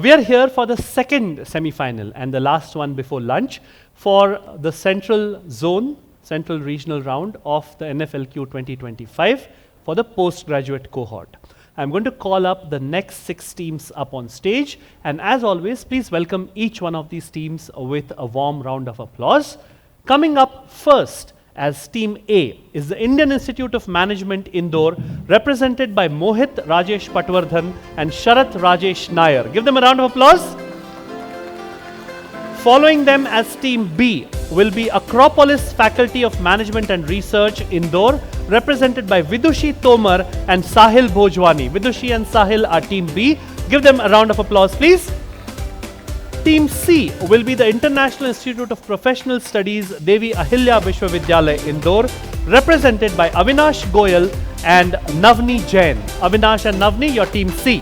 We are here for the second semi-final and the last one before lunch for the Central Zone, Central Regional Round of the NFLQ 2025 for the postgraduate cohort. I'm going to call up the next 6 teams up on stage, and as always, please welcome each one of these teams with a warm round of applause. Coming up first as Team A is the Indian Institute of Management Indore, represented by Mohit Rajesh Patwardhan and Sharath Rajesh Nair. Give them a round of applause. Following them as Team B will be Acropolis Faculty of Management and Research, Indore, represented by Vidushi Tomar and Sahil Bhojwani. Vidushi and Sahil are Team B. Give them a round of applause, please. Team C will be the International Institute of Professional Studies, Devi Ahilya Vishwavidyalaya, Indore, represented by Avinash Goyal and Navni Jain. Avinash and Navni, your Team C.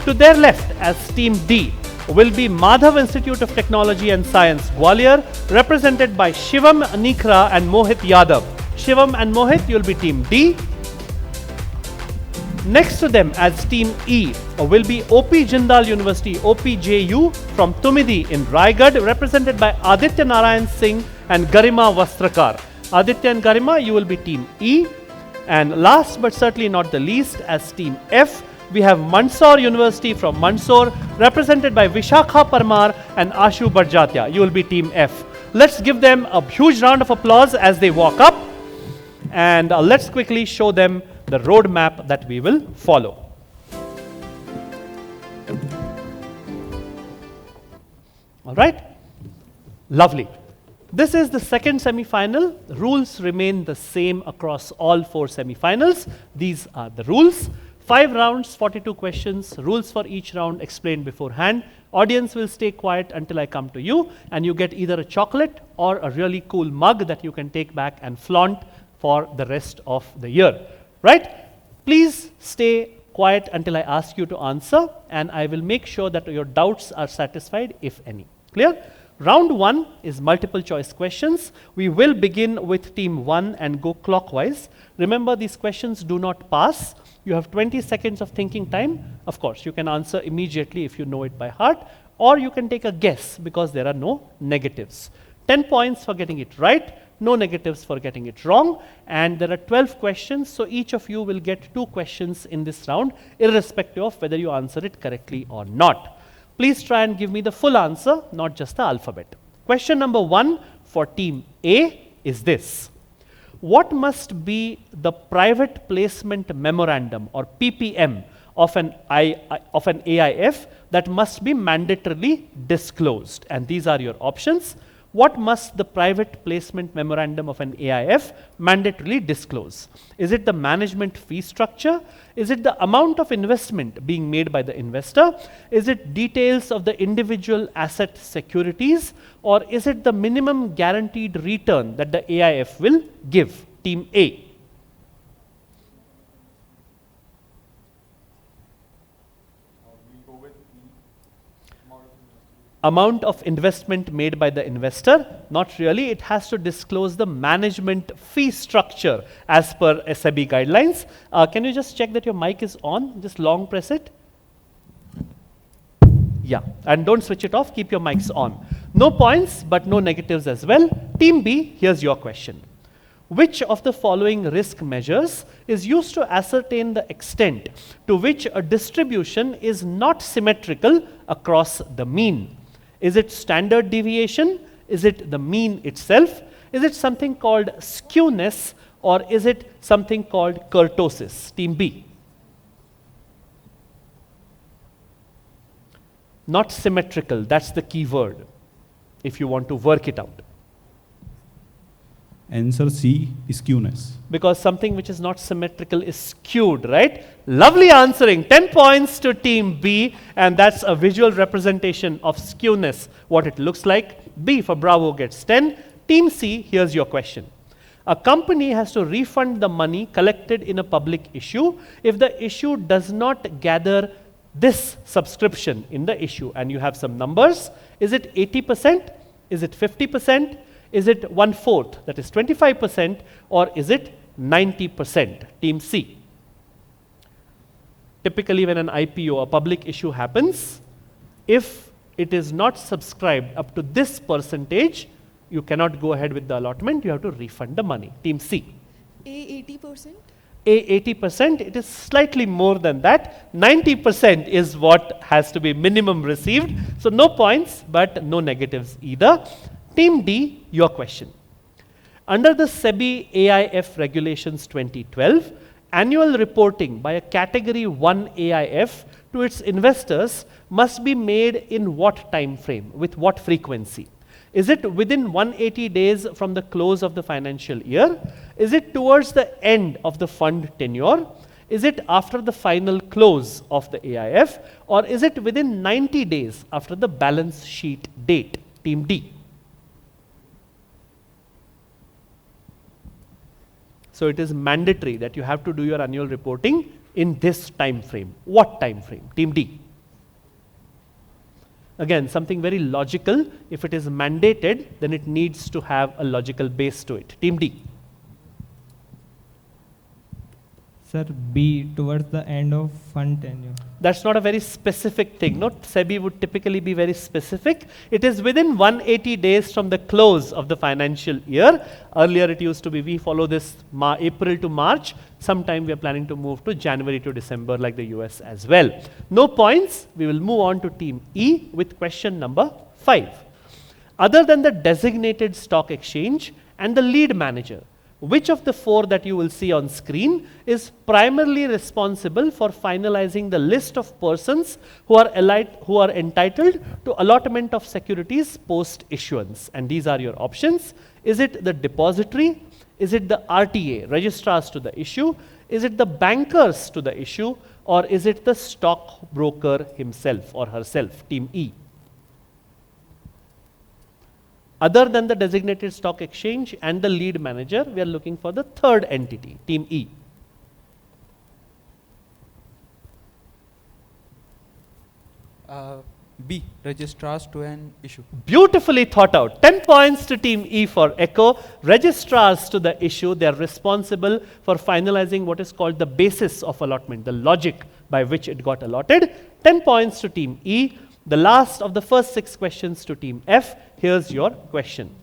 To their left as Team D will be Madhav Institute of Technology and Science, Gwalior, represented by Shivam Nikra and Mohit Yadav. Shivam and Mohit, you'll be Team D. Next to them as Team E will be OP Jindal University, OPJU from Tumidi in Raigad, represented by Aditya Narayan Singh and Garima Vastrakar. Aditya and Garima, you will be Team E. And last but certainly not the least, as Team F, we have Mandsaur University from Mandsaur, represented by Vishakha Parmar and Ashu Barjatia. You will be Team F. Let's give them a huge round of applause as they walk up. And let's quickly show them the roadmap that we will follow. All right? Lovely. This is the second semi-final. Rules remain the same across all 4 semi-finals. These are the rules. 5 rounds, 42 questions, rules for each round explained beforehand. Audience will stay quiet until I come to you, and you get either a chocolate or a really cool mug that you can take back and flaunt for the rest of the year. Right? Please stay quiet until I ask you to answer, and I will make sure that your doubts are satisfied, if any. Clear? Round 1 is multiple choice questions. We will begin with Team 1 and go clockwise. Remember, these questions do not pass. You have 20 seconds of thinking time. Of course, you can answer immediately if you know it by heart, or you can take a guess because there are no negatives. 10 points for getting it right, no negatives for getting it wrong, and there are 12 questions, so each of you will get 2 questions in this round, irrespective of whether you answer it correctly or not. Please try and give me the full answer, not just the alphabet. Question number 1 for Team A is this. What must be the private placement memorandum or PPM of an AIF that must be mandatorily disclosed? And these are your options. What must the private placement memorandum of an AIF mandatorily disclose? Is it the management fee structure? Is it the amount of investment being made by the investor? Is it details of the individual asset securities? Or is it the minimum guaranteed return that the AIF will give? Team A. Amount of investment made by the investor? Not really. It has to disclose the management fee structure as per SEBI guidelines. Can you just check that your mic is on? Just long press it. Yeah, and don't switch it off. Keep your mics on. No points, but no negatives as well. Team B, here's your question. Which of the following risk measures is used to ascertain the extent to which a distribution is not symmetrical across the mean? Is it standard deviation? Is it the mean itself? Is it something called skewness, or is it something called kurtosis? Team B. Not symmetrical, that's the key word if you want to work it out. Answer C is skewness. Because something which is not symmetrical is skewed, right? Lovely answering. 10 points to Team B, and that's a visual representation of skewness, what it looks like. B for Bravo gets 10. Team C, here's your question. A company has to refund the money collected in a public issue if the issue does not gather this subscription in the issue. And you have some numbers. Is it 80%? Is it 50%? Is it 1/4, that is 25%, or is it 90%? Team C. Typically when an IPO, a public issue happens, if it is not subscribed up to this percentage, you cannot go ahead with the allotment, you have to refund the money. Team C. A 80%? A 80%, it is slightly more than that. 90% is what has to be minimum received. So no points, but no negatives either. Team D, your question. Under the SEBI AIF Regulations 2012, annual reporting by a Category 1 AIF to its investors must be made in what time frame, with what frequency? Is it within 180 days from the close of the financial year? Is it towards the end of the fund tenure? Is it after the final close of the AIF? Or is it within 90 days after the balance sheet date? Team D. So it is mandatory that you have to do your annual reporting in this time frame. What time frame? Team D. Again, something very logical. If it is mandated, then it needs to have a logical base to it. Team D. Sir, B, towards the end of fund tenure. That's not a very specific thing. No, SEBI would typically be very specific. It is within 180 days from the close of the financial year. Earlier it used to be, we follow this April to March. Sometime we are planning to move to January to December like the US as well. No points. We will move on to Team E with question number 5. Other than the designated stock exchange and the lead manager, which of the 4 that you will see on screen is primarily responsible for finalizing the list of persons who are entitled to allotment of securities post issuance? And these are your options. Is it the depository? Is it the RTA, registrars to the issue? Is it the bankers to the issue? Or is it the stockbroker himself or herself? Team E. Other than the designated stock exchange and the lead manager, we are looking for the third entity, Team E. B, registrars to an issue. Beautifully thought out. 10 points to Team E for echo. Registrars to the issue, they are responsible for finalizing what is called the basis of allotment, the logic by which it got allotted. 10 points to Team E. The last of the first 6 questions to Team F. Here's your question.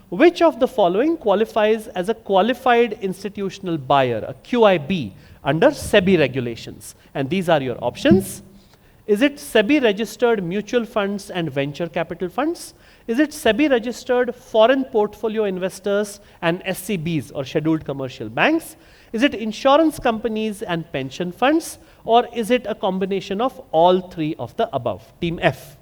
Which of the following qualifies as a qualified institutional buyer, a QIB, under SEBI regulations? And these are your options. Is it SEBI registered mutual funds and venture capital funds? Is it SEBI registered foreign portfolio investors and SCBs or scheduled commercial banks? Is it insurance companies and pension funds? Or is it a combination of all 3 of the above? Team F.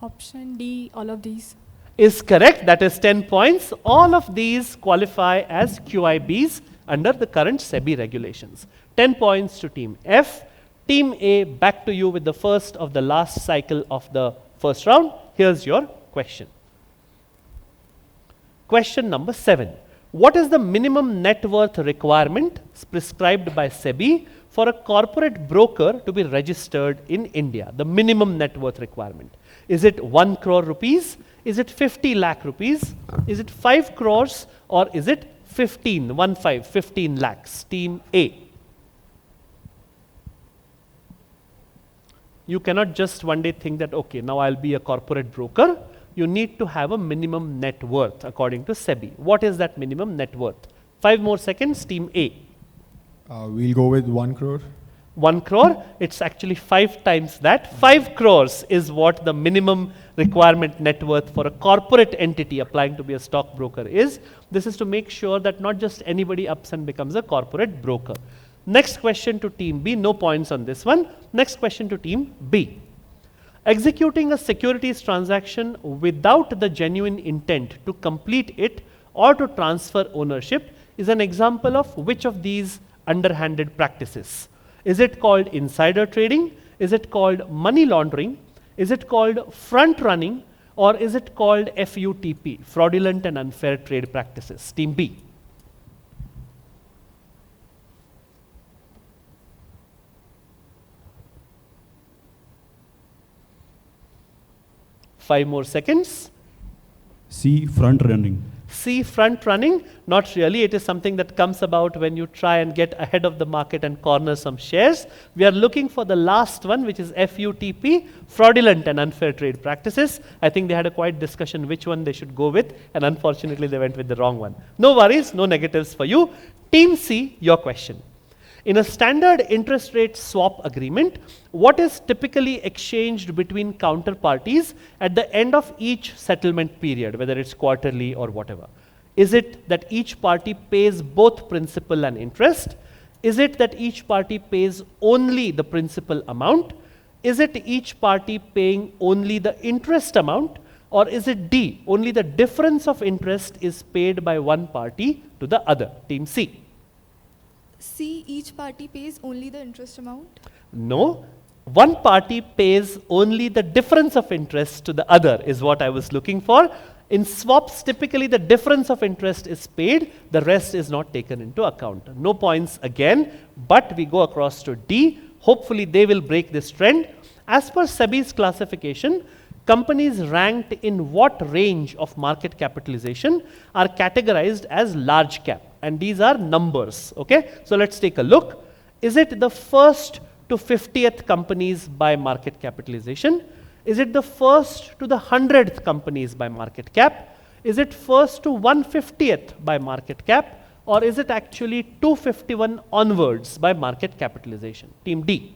Option D, all of these. Is correct. That is 10 points. All of these qualify as QIBs under the current SEBI regulations. 10 points to Team F. Team A, back to you with the first of the last cycle of the first round. Here's your question. Question number 7. What is the minimum net worth requirement prescribed by SEBI for a corporate broker to be registered in India? The minimum net worth requirement. Is it 1 crore rupees? Is it 50 lakh rupees? Is it 5 crores? Or is it 15 lakhs? Team A. You cannot just one day think that, okay, now I'll be a corporate broker. You need to have a minimum net worth according to SEBI. What is that minimum net worth? 5 more seconds, Team A. We'll go with 1 crore. 1 crore, it's actually 5 times that. 5 crores is what the minimum requirement net worth for a corporate entity applying to be a stockbroker is. This is to make sure that not just anybody ups and becomes a corporate broker. Next question to Team B, no points on this one. Next question to Team B. Executing a securities transaction without the genuine intent to complete it or to transfer ownership is an example of which of these underhanded practices? Is it called insider trading? Is it called money laundering? Is it called front running? Or is it called FUTP, fraudulent and unfair trade practices? Team B. Five more seconds. C, front running. C, front running? Not really. It is something that comes about when you try and get ahead of the market and corner some shares. We are looking for the last one, which is FUTP, fraudulent and unfair trade practices. I think they had a quite discussion which one they should go with, and unfortunately they went with the wrong one. No worries, no negatives for you. Team C, your question. In a standard interest rate swap agreement, what is typically exchanged between counterparties at the end of each settlement period, whether it's quarterly or whatever? Is it that each party pays both principal and interest? Is it that each party pays only the principal amount? Is it each party paying only the interest amount? Or is it D, only the difference of interest is paid by one party to the other? Team C. C, each party pays only the interest amount. No, one party pays only the difference of interest to the other is what I was looking for. In swaps, typically the difference of interest is paid, the rest is not taken into account. No points again, but we go across to D. Hopefully they will break this trend. As per SEBI's classification, companies ranked in what range of market capitalization are categorized as large cap? And these are numbers, okay? So let's take a look. Is it the first to 50th companies by market capitalization? Is it the first to the 100th companies by market cap? Is it first to 150th by market cap? Or is it actually 251 onwards by market capitalization? Team D.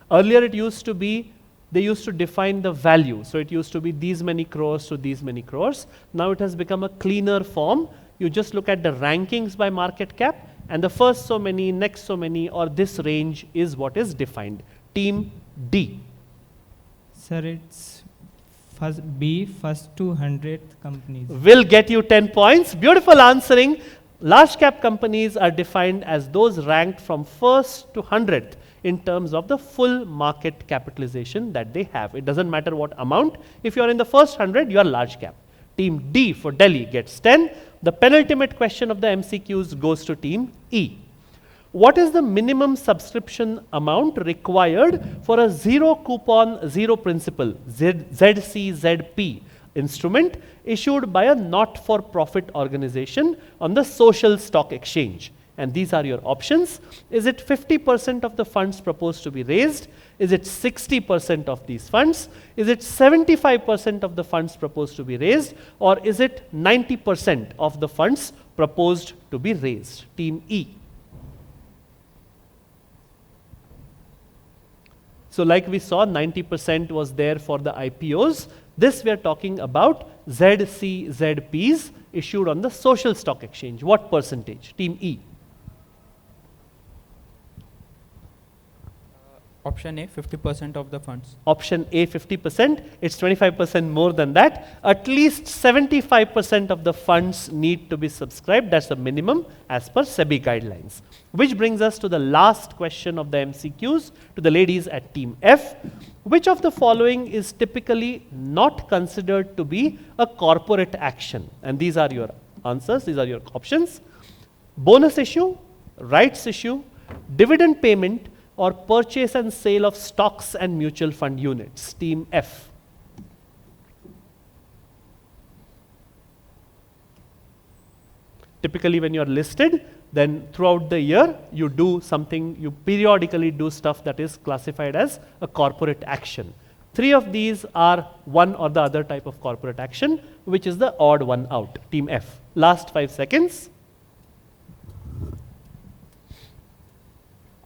Earlier it used to be, they used to define the value. So it used to be these many crores to these many crores. Now it has become a cleaner form. You just look at the rankings by market cap, and the first so many, next so many, or this range is what is defined. Team D. Sir, it's B, first to 100th companies. Will get you 10 points. Beautiful answering. Large cap companies are defined as those ranked from first to 100th in terms of the full market capitalization that they have. It doesn't matter what amount. If you're in the first 100, you are large cap. Team D for Delhi gets 10. The penultimate question of the MCQs goes to Team E. What is the minimum subscription amount required for a zero coupon, zero principal ZCZP instrument issued by a not-for-profit organization on the social stock exchange? And these are your options. Is it 50% of the funds proposed to be raised? Is it 60% of these funds? Is it 75% of the funds proposed to be raised? Or is it 90% of the funds proposed to be raised? Team E. So like we saw, 90% was there for the IPOs. This we are talking about ZCZPs issued on the social stock exchange. What percentage? Team E. Option A, 50% of the funds. Option A, 50%. It's 25% more than that. At least 75% of the funds need to be subscribed. That's the minimum as per SEBI guidelines. Which brings us to the last question of the MCQs to the ladies at Team F. Which of the following is typically not considered to be a corporate action? And these are your answers. These are your options. Bonus issue, rights issue, dividend payment, or purchase and sale of stocks and mutual fund units. Team F. Typically when you are listed, then throughout the year you do something, you periodically do stuff that is classified as a corporate action. 3 of these are one or the other type of corporate action, which is the odd one out. Team F. Last 5 seconds.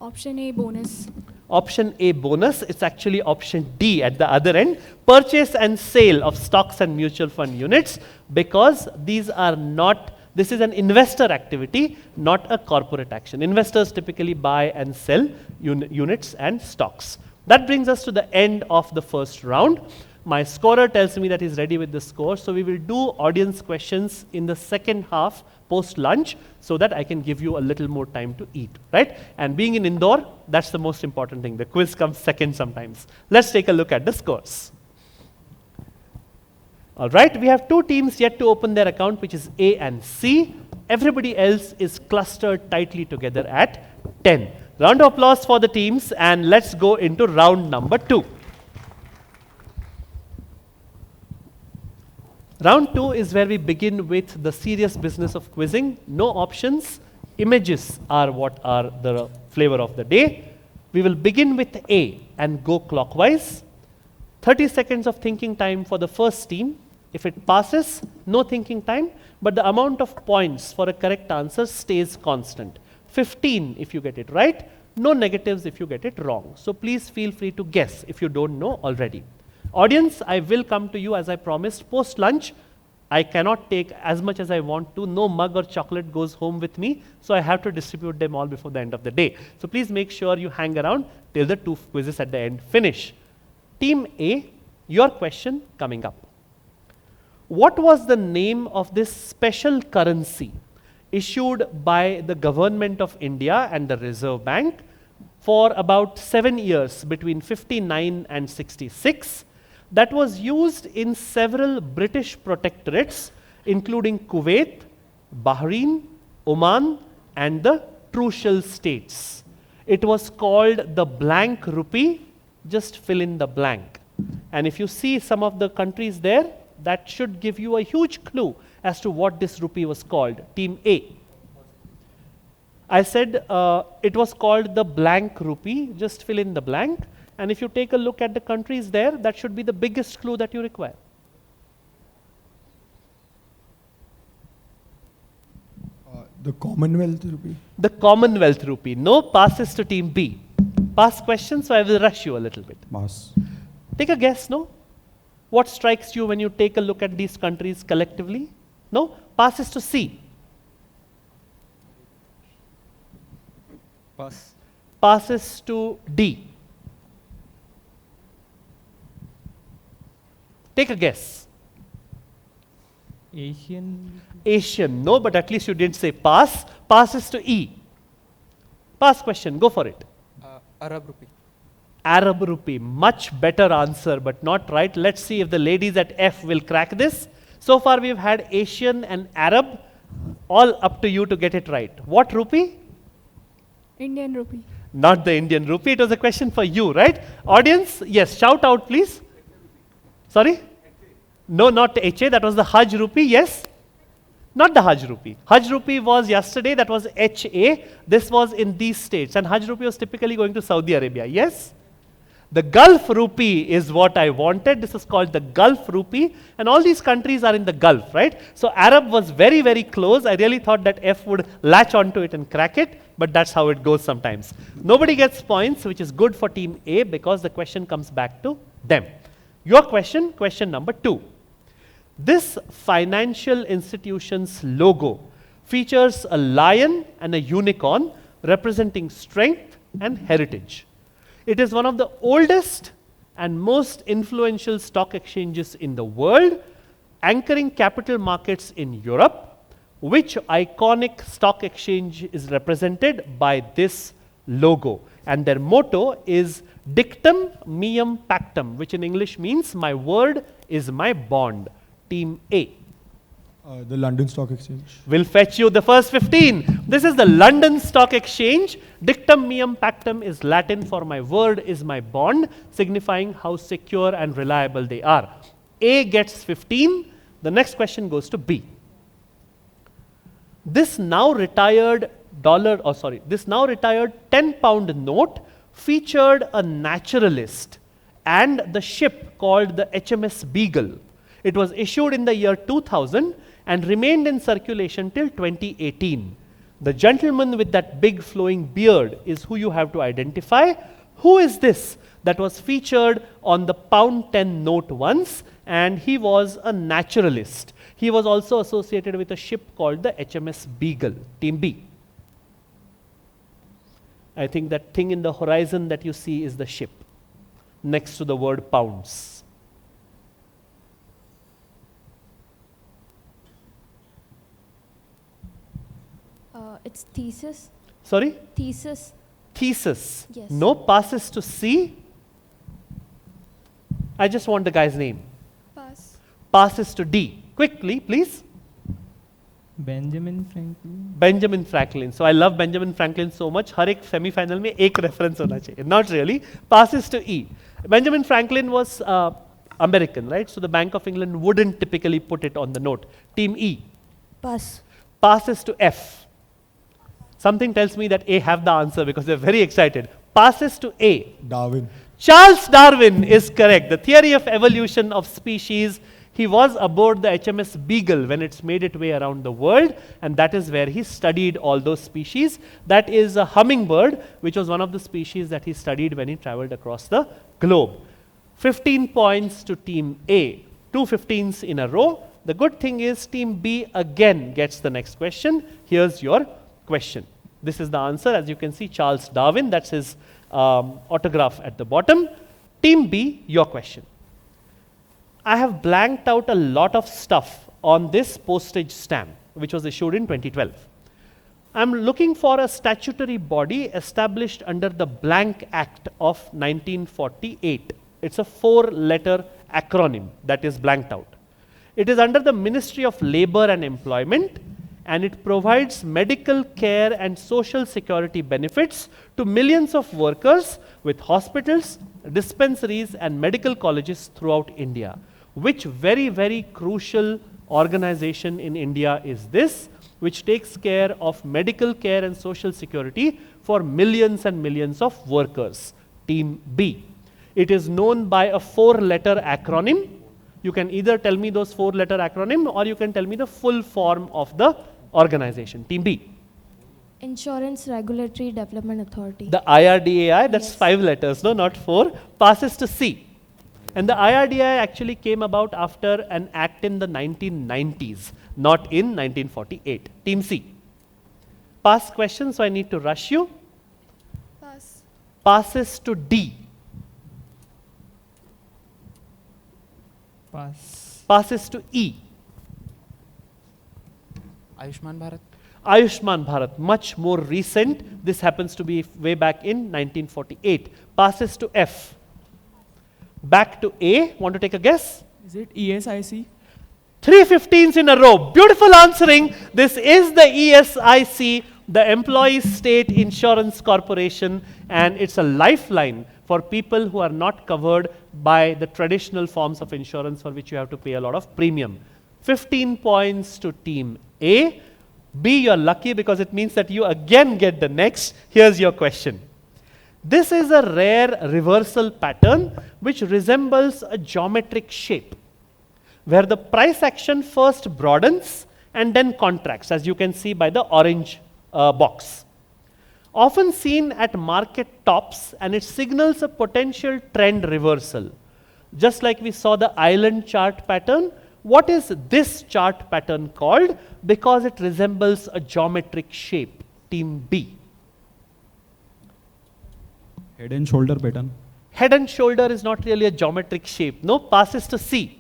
Option A, bonus. Option A, bonus. It's actually option D at the other end. Purchase and sale of stocks and mutual fund units, because these are not, this is an investor activity, not a corporate action. Investors typically buy and sell units and stocks. That brings us to the end of the first round. My scorer tells me that he's ready with the score, so we will do audience questions in the second half post-lunch so that I can give you a little more time to eat, right? And being in Indore, that's the most important thing. The quiz comes second sometimes. Let's take a look at the scores. All right, we have 2 teams yet to open their account, which is A and C. Everybody else is clustered tightly together at 10. Round of applause for the teams, and let's go into round number 2. Round 2 is where we begin with the serious business of quizzing. No options. Images are what are the flavor of the day. We will begin with A and go clockwise. 30 seconds of thinking time for the first team. If it passes, no thinking time, but the amount of points for a correct answer stays constant. 15 if you get it right, no negatives if you get it wrong. So please feel free to guess if you don't know already. Audience, I will come to you as I promised post lunch. I cannot take as much as I want to. No mug or chocolate goes home with me, so I have to distribute them all before the end of the day. So please make sure you hang around till the 2 quizzes at the end finish. Team A, your question coming up. What was the name of this special currency issued by the government of India and the Reserve Bank for about 7 years between 59 and 66 that was used in several British protectorates including Kuwait, Bahrain, Oman and the Trucial states? It was called the blank rupee. Just fill in the blank. And if you see some of the countries there, that should give you a huge clue as to what this rupee was called. Team A. I said it was called the blank rupee. Just fill in the blank. And if you take a look at the countries there, that should be the biggest clue that you require. The Commonwealth rupee. The Commonwealth rupee. No passes to Team B. Pass question, so I will rush you a little bit. Pass. Take a guess, no? What strikes you when you take a look at these countries collectively? No? Passes to C. Pass. Passes to D. Take a guess. Asian. Asian, no, but at least you didn't say pass. Passes to E. Pass question, go for it. Arab rupee. Arab rupee, much better answer, but not right. Let's see if the ladies at F will crack this. So far we've had Asian and Arab, all up to you to get it right. What rupee? Indian rupee. Not the Indian rupee, it was a question for you, right? Audience, yes, shout out please. Sorry? No, not HA, that was the Hajj rupee, yes? Not the Hajj rupee. Hajj rupee was yesterday, that was HA. This was in these states. And Hajj rupee was typically going to Saudi Arabia, yes? The Gulf rupee is what I wanted. This is called the Gulf rupee. And all these countries are in the Gulf, right? So Arab was very, very close. I really thought that F would latch onto it and crack it. But that's how it goes sometimes. Nobody gets points, which is good for Team A because the question comes back to them. Your question, question number 2. This financial institution's logo features a lion and a unicorn representing strength and heritage. It is one of the oldest and most influential stock exchanges in the world, anchoring capital markets in Europe. Which iconic stock exchange is represented by this logo? And their motto is Dictum Meum Pactum, which in English means my word is my bond. Team A. The London Stock Exchange. Will fetch you the first 15. This is the London Stock Exchange. Dictum Meum Pactum is Latin for my word is my bond, signifying how secure and reliable they are. A gets 15. The next question goes to B. This now retired this now retired 10-pound note featured a naturalist and the ship called the HMS Beagle. It was issued in the year 2000 and remained in circulation till 2018. The gentleman with that big flowing beard is who you have to identify. Who is this that was featured on the pound 10 note once, and he was a naturalist. He was also associated with a ship called the HMS Beagle. Team B. I think that thing in the horizon that you see is the ship next to the word pounds. It's thesis. Sorry? Thesis. Thesis. Yes. No, passes to C. I just want the guy's name. Pass. Passes to D. Quickly, please. Benjamin Franklin. Benjamin Franklin. So I love Benjamin Franklin so much. हर एक semi-final में एक reference होना चाहिए. Not really. Passes to E. Benjamin Franklin was American, right? So the Bank of England wouldn't typically put it on the note. Team E. Pass. Passes to F. Something tells me that A have the answer because they're very excited. Passes to A. Darwin. Charles Darwin is correct. The theory of evolution of species. He was aboard the HMS Beagle when it's made its way around the world, and that is where he studied all those species. That is a hummingbird, which was one of the species that he studied when he traveled across the globe. 15 points to Team A. 2 15s in a row. The good thing is Team B again gets the next question. Here's your question. This is the answer. As you can see, Charles Darwin, that's his autograph at the bottom. Team B, your question. I have blanked out a lot of stuff on this postage stamp, which was issued in 2012. I'm looking for a statutory body established under the Blank Act of 1948. It's a 4-letter acronym that is blanked out. It is under the Ministry of Labor and Employment, and it provides medical care and social security benefits to millions of workers with hospitals, dispensaries, and medical colleges throughout India. Which very, very crucial organization in India is this, which takes care of medical care and social security for millions and millions of workers? Team B. It is known by a 4-letter acronym. You can either tell me those 4-letter acronym or you can tell me the full form of the organization. Team B. Insurance Regulatory Development Authority. The IRDAI, that's Yes. 5 letters, no, not 4, passes to C. And the IRDAI actually came about after an act in the 1990s, not in 1948. Team C. Pass question, so I need to rush you. Pass. Passes to D. Pass. Passes to E. Ayushman Bharat. Ayushman Bharat, much more recent. This happens to be way back in 1948. Passes to F. Back to A. Want to take a guess? Is it ESIC? 3 15s in a row. Beautiful answering. This is the ESIC, the Employees State Insurance Corporation, and it's a lifeline for people who are not covered by the traditional forms of insurance for which you have to pay a lot of premium. 15 points to Team A. B, you're lucky because it means that you again get the next. Here's your question. This is a rare reversal pattern which resembles a geometric shape, where the price action first broadens and then contracts, as you can see by the orange box. Often seen at market tops, and it signals a potential trend reversal. Just like we saw the island chart pattern, what is this chart pattern called? Because it resembles a geometric shape. Team B. Head and shoulder pattern. Head and shoulder is not really a geometric shape. No, passes to C.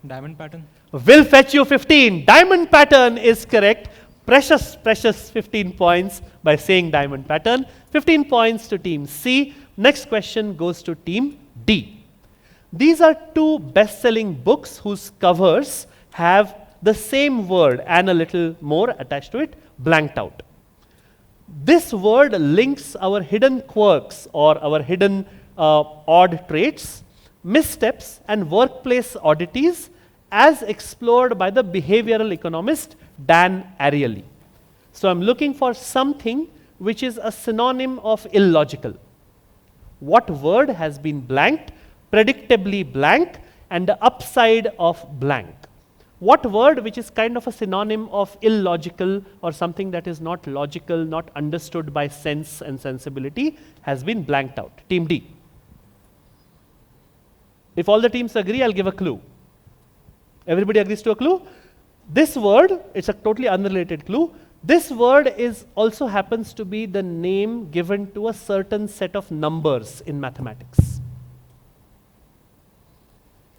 Diamond pattern. Will fetch you 15. Diamond pattern is correct. Precious, precious 15 points by saying diamond pattern. 15 points to Team C. Next question goes to Team D. These are 2 best-selling books whose covers have the same word and a little more attached to it, blanked out. This word links our hidden quirks or our hidden odd traits, missteps, and workplace oddities as explored by the behavioral economist Dan Ariely. So I'm looking for something which is a synonym of illogical. What word has been blanked, predictably blank, and the upside of blank? What word which is kind of a synonym of illogical or something that is not logical, not understood by sense and sensibility, has been blanked out? Team D. If all the teams agree, I'll give a clue. Everybody agrees to a clue? This word, it's a totally unrelated clue. This word is also happens to be the name given to a certain set of numbers in mathematics.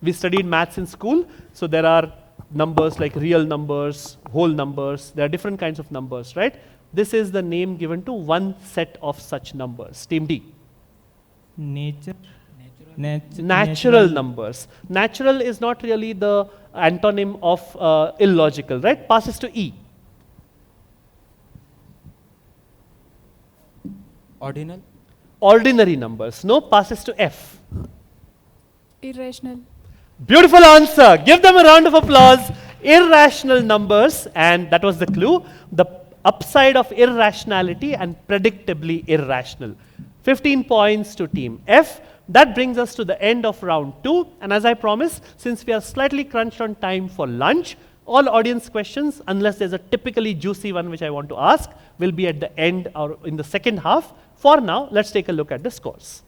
We studied maths in school, so there are numbers like real numbers, whole numbers. There are different kinds of numbers, right? This is the name given to one set of such numbers. Team D. Natural numbers. Natural is not really the antonym of illogical, right? Passes to E. Ordinal. Ordinary numbers. No, passes to F. Irrational. Beautiful answer. Give them a round of applause. Irrational numbers, and that was the clue. The upside of irrationality and predictably irrational. 15 points to team F. That brings us to the end of round 2. And as I promised, since we are slightly crunched on time for lunch, all audience questions, unless there's a typically juicy one which I want to ask, will be at the end or in the second half. For now, let's take a look at the scores.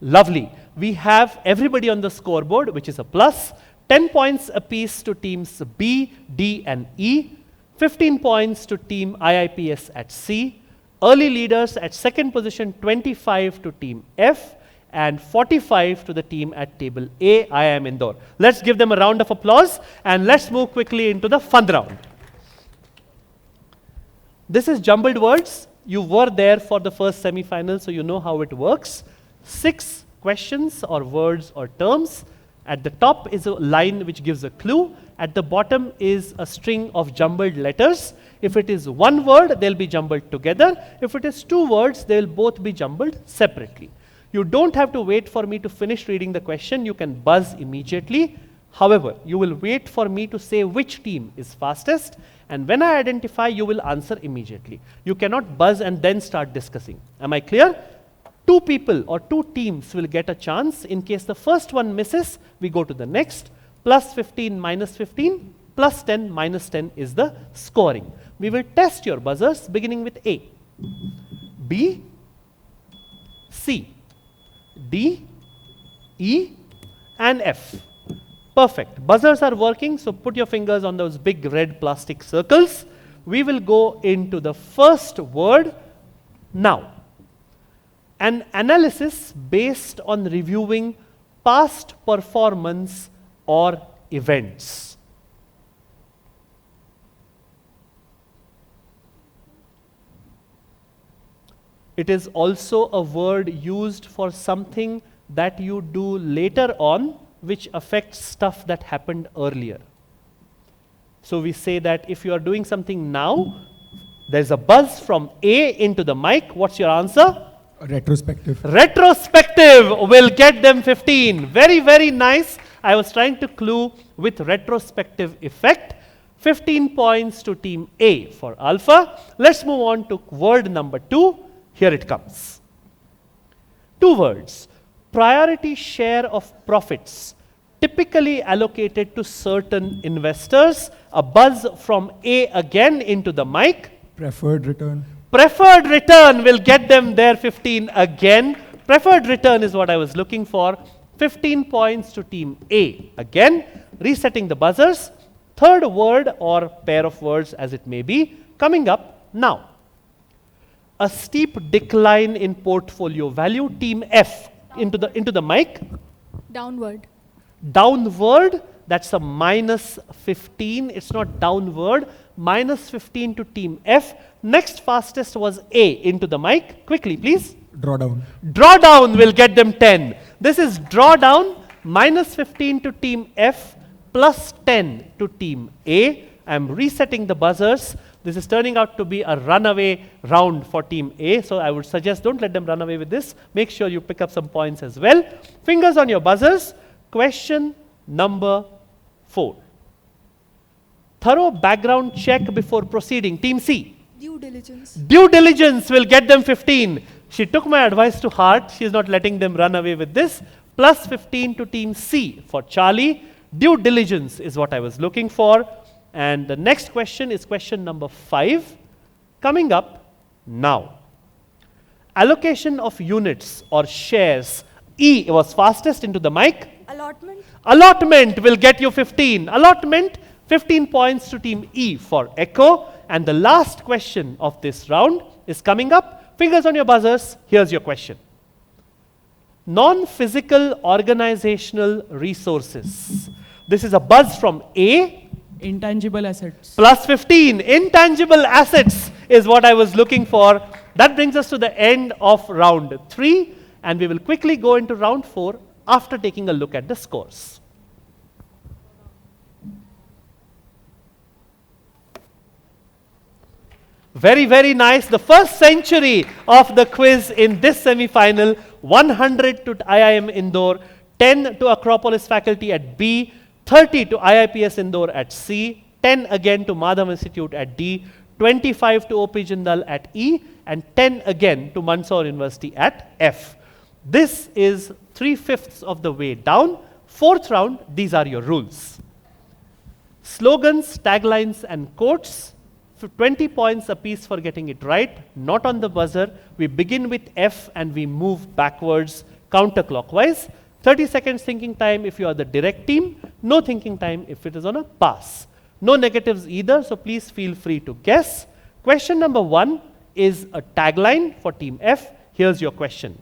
Lovely. We have everybody on the scoreboard, which is a plus. 10 points apiece to teams B, D, and E. 15 points to team IIPS at C. Early leaders at second position, 25 to team F. And 45 to the team at table A, IIM Indore. Let's give them a round of applause, and let's move quickly into the fun round. This is jumbled words. You were there for the first semi-final, so you know how it works. 6 questions or words or terms. At the top is a line which gives a clue. At the bottom is a string of jumbled letters. If it is one word, they'll be jumbled together. If it is 2 words, they will both be jumbled separately. You don't have to wait for me to finish reading the question. You can buzz immediately. However, you will wait for me to say which team is fastest, and when I identify, you will answer immediately. You cannot buzz and then start discussing. Am I clear? 2 people or 2 teams will get a chance. In case the first one misses, we go to the next. Plus 15 minus 15, plus 10 minus 10 is the scoring. We will test your buzzers beginning with A, B, C, D, E, and F. Perfect. Buzzers are working, so put your fingers on those big red plastic circles. We will go into the first word now. An analysis based on reviewing past performance or events. It is also a word used for something that you do later on which affects stuff that happened earlier. So we say that if you are doing something now, there's a buzz from A into the mic. What's your answer? Retrospective. Retrospective will get them 15. Very, very nice. I was trying to clue with retrospective effect. 15 points to team A for alpha. Let's move on to word number 2. Here it comes. 2 words. Priority share of profits typically allocated to certain investors. A buzz from A again into the mic. Preferred return. Preferred return will get them their 15 again. Preferred return is what I was looking for. 15 points to team A. Again, resetting the buzzers. Third word or pair of words as it may be, coming up now. A steep decline in portfolio value. Team F into the mic. Downward. Downward, that's a minus 15. It's not downward. Minus 15 to team F. Next fastest was A into the mic. Quickly, please. Drawdown. Drawdown will get them 10. This is drawdown, minus 15 to team F, plus 10 to team A. I'm resetting the buzzers. This is turning out to be a runaway round for team A, so I would suggest don't let them run away with this. Make sure you pick up some points as well. Fingers on your buzzers. Question number 4. Thorough background check before proceeding. Team C. Due diligence. Due diligence will get them 15. She took my advice to heart. She is not letting them run away with this. Plus 15 to team C for Charlie. Due diligence is what I was looking for. And the next question is question number 5. Coming up now. Allocation of units or shares. E was fastest into the mic. Allotment. Allotment will get you 15. Allotment, 15 points to team E for Echo. And the last question of this round is coming up. Fingers on your buzzers. Here's your question. Non-physical organizational resources. This is a buzz from A. Intangible assets. Plus 15. Intangible assets is what I was looking for. That brings us to the end of round 3. And we will quickly go into round 4 after taking a look at the scores. Very, very nice. The first century of the quiz in this semi-final. 100 to IIM Indore, 10 to Acropolis faculty at B, 30 to IIPS Indore at C, 10 again to Madhav Institute at D, 25 to OP Jindal at E, and 10 again to Mysore University at F. This is 3/5 of the way down. Fourth round, these are your rules. Slogans, taglines, and quotes. 20 points apiece for getting it right, not on the buzzer. We begin with F and we move backwards counterclockwise. 30 seconds thinking time if you are the direct team, no thinking time if it is on a pass. No negatives either, so please feel free to guess. Question number 1 is a tagline for Team F. Here's your question.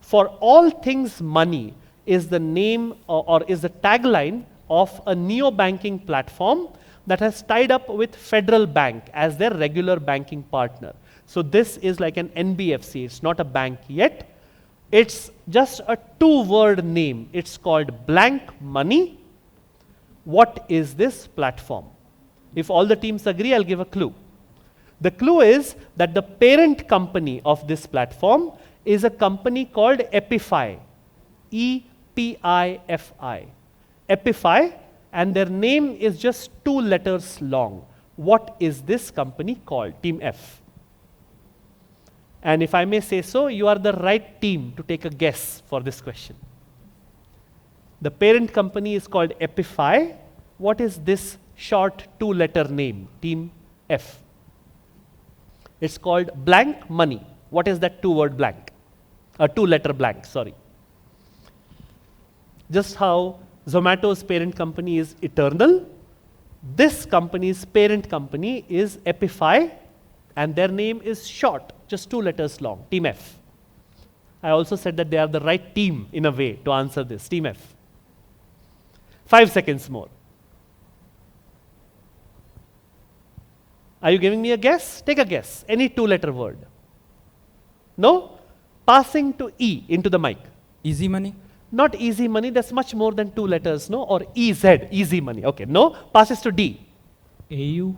For all things money is the name or is the tagline of a neo-banking platform that has tied up with Federal Bank as their regular banking partner. So this is like an NBFC, it's not a bank yet. It's just a 2-word name. It's called Blank Money. What is this platform? If all the teams agree, I'll give a clue. The clue is that the parent company of this platform is a company called Epify, E-P-I-F-I. Epify, and their name is just 2 letters long. What is this company called? Team F. And if I may say so, you are the right team to take a guess for this question. The parent company is called Epify. What is this short 2-letter name? Team F. It's called Blank Money. What is that 2-word blank? A 2-letter blank, sorry. Just how Zomato's parent company is Eternal, this company's parent company is Epify, and their name is short, just 2 letters long, Team F. I also said that they are the right team in a way to answer this, Team F. 5 seconds more. Are you giving me a guess? Take a guess. Any 2-letter word. No? Passing to E into the mic. Easy money. Not easy money, that's much more than 2 letters, no? Or EZ, easy money. Okay, no. Passes to D. AU.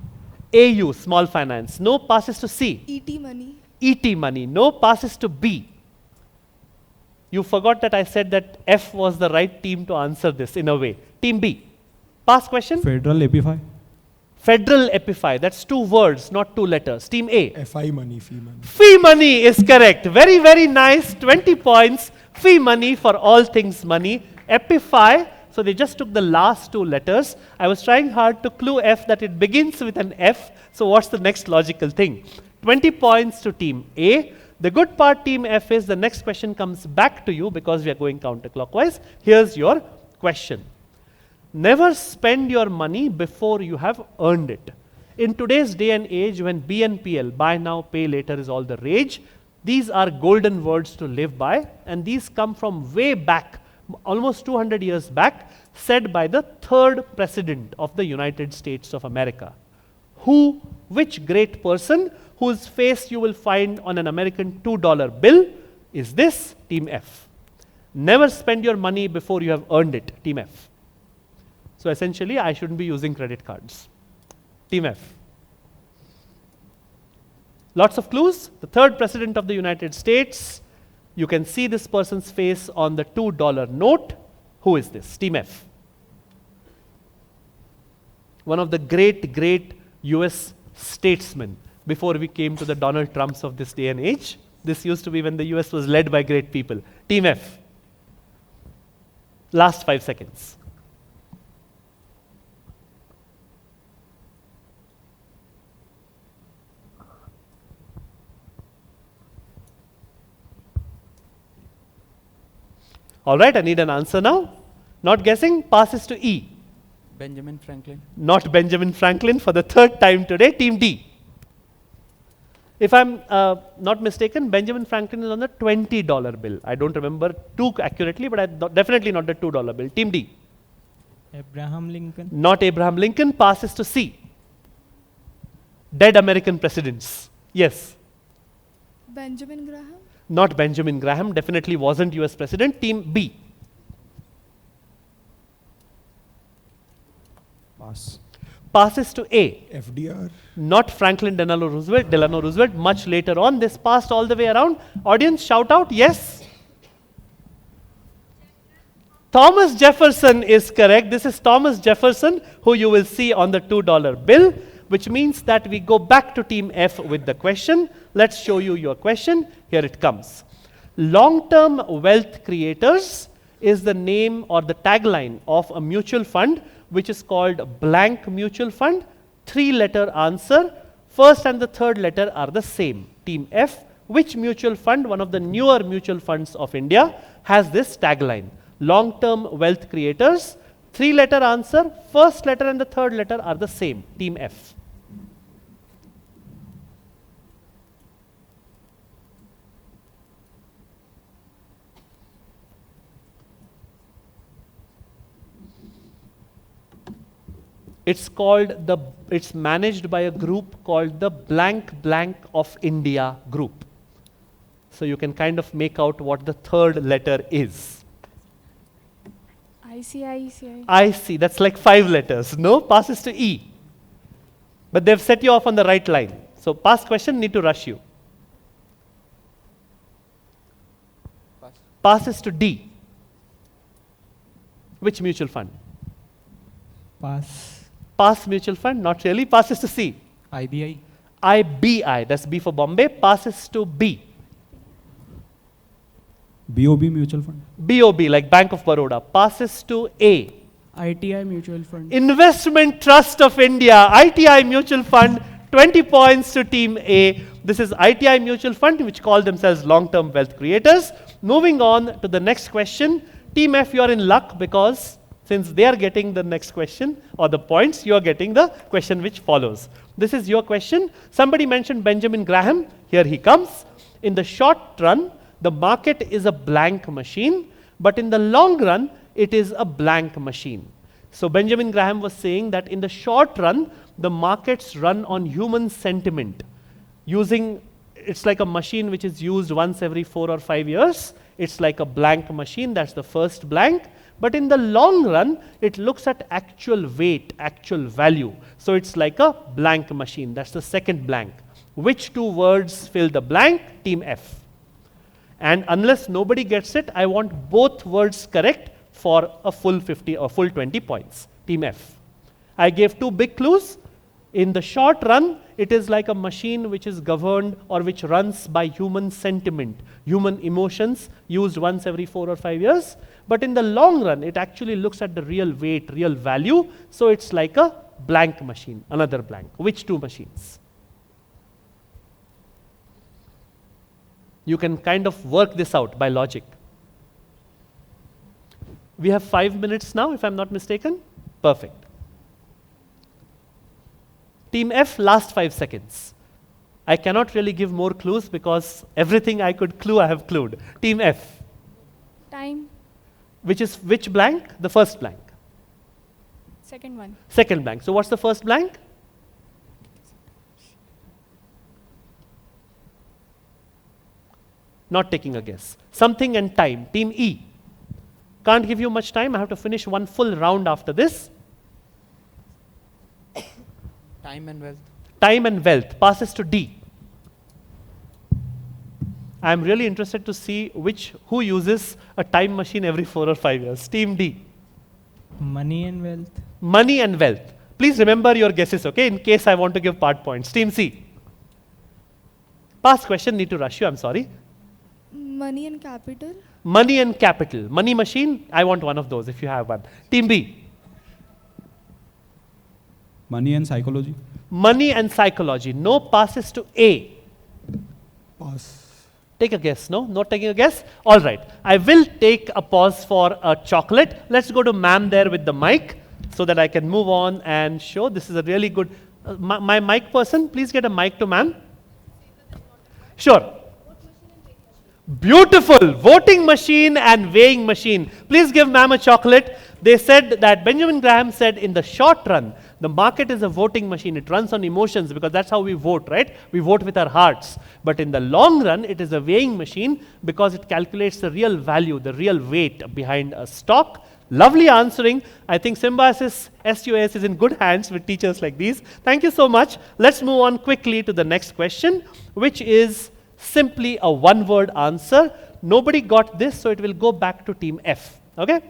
AU, small finance. No. Passes to C. ET money. ET money. No. Passes to B. You forgot that I said that F was the right team to answer this in a way. Team B. Pass question. Federal Epify. Federal Epify. That's 2 words, not 2 letters. Team A. FI money, fee money. Fee money is correct. Very, very nice. 20 points. Fee money for all things money. Epify. So they just took the last 2 letters. I was trying hard to clue F that it begins with an F. So what's the next logical thing? 20 points to Team A. The good part, Team F, is the next question comes back to you because we are going counterclockwise. Here's your question. Never spend your money before you have earned it. In today's day and age, when BNPL, buy now, pay later, is all the rage, these are golden words to live by, and these come from way back, almost 200 years back, said by the 3rd President of the United States of America. Who, which great person whose face you will find on an American $2 bill is this? Team F. Never spend your money before you have earned it. Team F. So essentially, I shouldn't be using credit cards. Team F. Lots of clues. The 3rd President of the United States. You can see this person's face on the $2 note. Who is this? Team F. One of the great US statesmen before we came to the Donald Trumps of this day and age. This used to be when the US was led by great people. Team F. Last 5 seconds. All right, I need an answer now. Not guessing, passes to E. Benjamin Franklin. Not Benjamin Franklin for the 3rd time today. Team D. If I'm not mistaken, Benjamin Franklin is on the $20 bill. I don't remember too accurately, but definitely not the $2 bill. Team D. Abraham Lincoln. Not Abraham Lincoln, passes to C. Dead American presidents. Yes. Benjamin Graham. Not Benjamin Graham, definitely wasn't US president. Team B. Pass. passes to A. FDR. Not Franklin Delano Roosevelt, much later on. This passed all the way around. Audience, shout out, yes. Thomas Jefferson is correct. This is Thomas Jefferson, who you will see on the $2 bill, which means that we go back to Team F with the question. Let's show you your question. Here it comes. Long-term wealth creators is the name or the tagline of a mutual fund which is called blank mutual fund. 3-letter answer. First and the third letter are the same. Team F, which mutual fund, one of the newer mutual funds of India, has this tagline? Long-term wealth creators. 3-letter answer. First letter and the third letter are the same. Team F. It's managed by a group called the blank of India group. So you can kind of make out what the third letter is. ICICI. I see, that's like 5 letters. No, passes to E. But they've set you off on the right line. So pass question, need to rush you. Pass. Passes to D. Which mutual fund? Pass. Pass mutual fund, not really. Passes to C. IBI. IBI, that's B for Bombay. Passes to B. BOB mutual fund. BOB, like Bank of Baroda. Passes to A. ITI Mutual Fund. Investment Trust of India, ITI Mutual Fund, 20 points to Team A. This is ITI Mutual Fund, which call themselves long-term wealth creators. Moving on to the next question. Team F, you are in luck because since they are getting the next question or the points, you are getting the question which follows. This is your question. Somebody mentioned Benjamin Graham. Here he comes. In the short run, the market is a blank machine, but in the long run, it is a blank machine. So Benjamin Graham was saying that in the short run, the markets run on human sentiment. It's like a machine which is used once every 4 or 5 years. It's like a blank machine, that's the first blank. But in the long run, it looks at actual weight, actual value. So it's like a blank machine, that's the second blank. Which 2 words fill the blank? Team F. And unless nobody gets it, I want both words correct for a full 50 or full 20 points. Team F. I gave 2 big clues. In the short run, it is like a machine which is governed or which runs by human sentiment, human emotions used once every 4 or 5 years. But in the long run, it actually looks at the real weight, real value. So it's like a blank machine, another blank. Which 2 machines? You can kind of work this out by logic. We have 5 minutes now, if I'm not mistaken. Perfect. Team F, last 5 seconds. I cannot really give more clues because everything I could clue, I have clued. Team F. Time. Which blank? The first blank. Second one. Second blank. So what's the first blank? Not taking a guess. Something and time. Team E. Can't give you much time. I have to finish one full round after this. Time and wealth. Time and wealth. Passes to D. I'm really interested to see who uses a time machine every 4 or 5 years. Team D. Money and wealth. Money and wealth. Please remember your guesses, okay, in case I want to give part points. Team C. Past question, need to rush you, I'm sorry. Money and capital. Money and capital. Money machine, I want one of those if you have one. Team B. Money and psychology. Money and psychology. No, passes to A. Pass. Take a guess, no? Not taking a guess? All right. I will take a pause for a chocolate. Let's go to ma'am there with the mic so that I can move on and show. This is a really good... my mic person, please get a mic to ma'am. Sure. Beautiful. Voting machine and weighing machine. Please give ma'am a chocolate. They said that Benjamin Graham said in the short run, the market is a voting machine. It runs on emotions because that's how we vote, right? We vote with our hearts. But in the long run, it is a weighing machine because it calculates the real value, the real weight behind a stock. Lovely answering. I think Symbiosis SUS is in good hands with teachers like these. Thank you so much. Let's move on quickly to the next question, which is simply a one-word answer. Nobody got this, so it will go back to team F. Okay?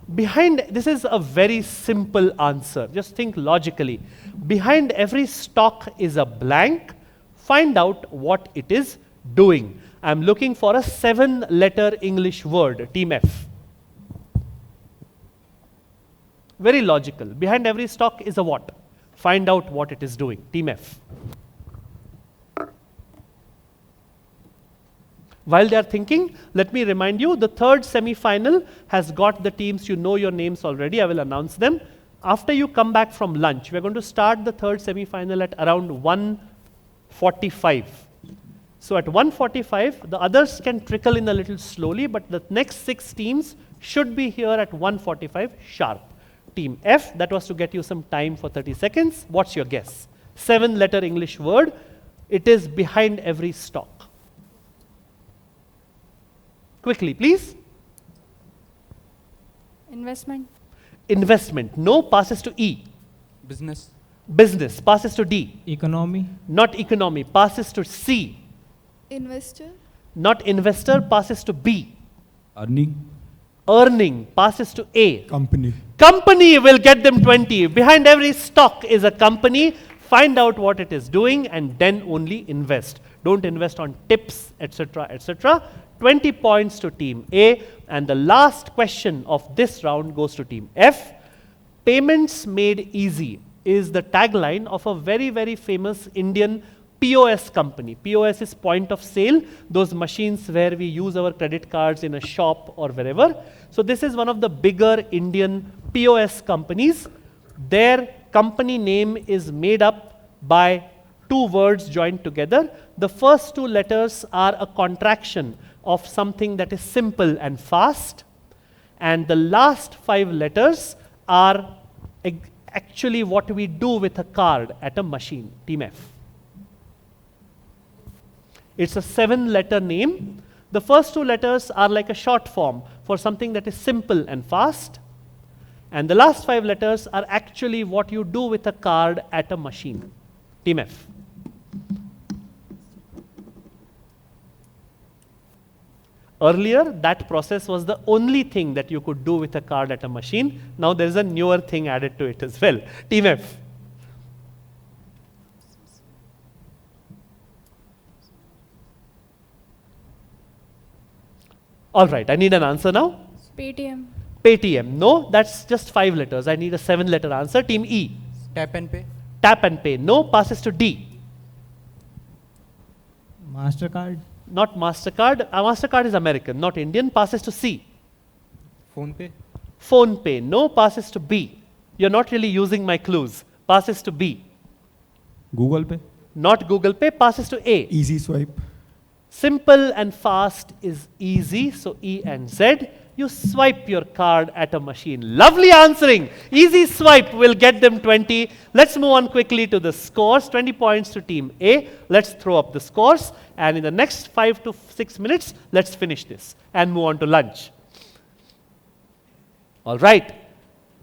This is a very simple answer. Just think logically. Behind every stock is a blank. Find out what it is doing. I'm looking for a 7-letter English word, team F. Very logical. Behind every stock is a what? Find out what it is doing. Team F. While they are thinking, let me remind you, the third semi-final has got the teams, you know your names already. I will announce them. After you come back from lunch, we're going to start the third semi-final at around 1:45. So at 1:45, the others can trickle in a little slowly, but the next 6 teams should be here at 1:45 sharp. Team F, that was to get you some time for 30 seconds. What's your guess? 7-letter English word. It is behind every stock. Quickly, please. Investment. Investment. No, passes to E. Business. Business, passes to D. Economy. Not economy, passes to C. Investor. Not investor, passes to B. Earning. Earning, passes to A. Company. Company will get them 20. Behind every stock is a company. Find out what it is doing and then only invest. Don't invest on tips, etc., etc. 20 points to team A. And the last question of this round goes to team F. Payments made easy is the tagline of a very, very famous Indian POS company. POS is point of sale, those machines where we use our credit cards in a shop or wherever. So this is one of the bigger Indian POS companies. Their company name is made up by 2 words joined together. The first 2 letters are a contraction of something that is simple and fast. And the last 5 letters are actually what we do with a card at a machine, team F. It's a 7-letter name. The first 2 letters are like a short form for something that is simple and fast. And the last 5 letters are actually what you do with a card at a machine. Team F. Earlier, that process was the only thing that you could do with a card at a machine. Now there is a newer thing added to it as well. Team F. All right, I need an answer now. Paytm. Paytm. No, that's just 5 letters. I need a 7-letter answer. Team E. Tap and pay. Tap and pay. No, passes to D. Mastercard. Not MasterCard. MasterCard is American, not Indian. Passes to C. Phone pay. Phone Pay. No, passes to B. You're not really using my clues. Passes to B. Google Pay. Not Google Pay. Passes to A. Easy swipe. Simple and fast is easy. So E and Z. You swipe your card at a machine. Lovely answering. Easy swipe will get them 20. Let's move on quickly to the scores. 20 points to team A. Let's throw up the scores. And in the next 5 to 6 minutes, let's finish this and move on to lunch. All right.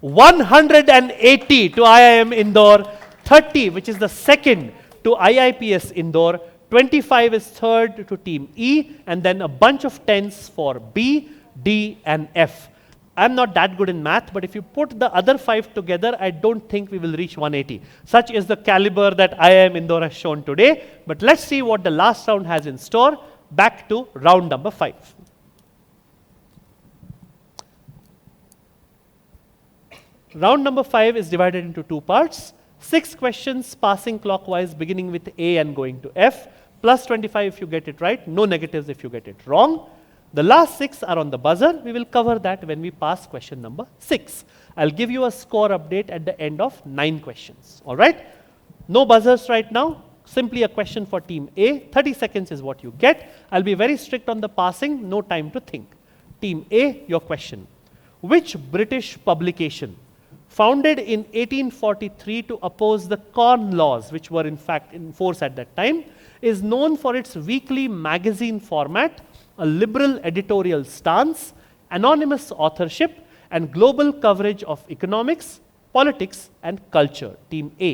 180 to IIM Indore. 30, which is the second, to IIPS Indore. 25 is third to team E. And then a bunch of 10s for B, D, and F. I'm not that good in math, but if you put the other 5 together, I don't think we will reach 180. Such is the caliber that IIM Indore has shown today. But let's see what the last round has in store. Back to round number 5. Round number 5 is divided into 2 parts. 6 questions passing clockwise, beginning with A and going to F. Plus 25 if you get it right. No negatives if you get it wrong. The last 6 are on the buzzer. We will cover that when we pass question number 6. I'll give you a score update at the end of 9 questions. All right? No buzzers right now. Simply a question for team A. 30 seconds is what you get. I'll be very strict on the passing. No time to think. Team A, your question. Which British publication, founded in 1843 to oppose the Corn Laws, which were in fact in force at that time, is known for its weekly magazine format, a liberal editorial stance, anonymous authorship, and global coverage of economics, politics, and culture. Team A.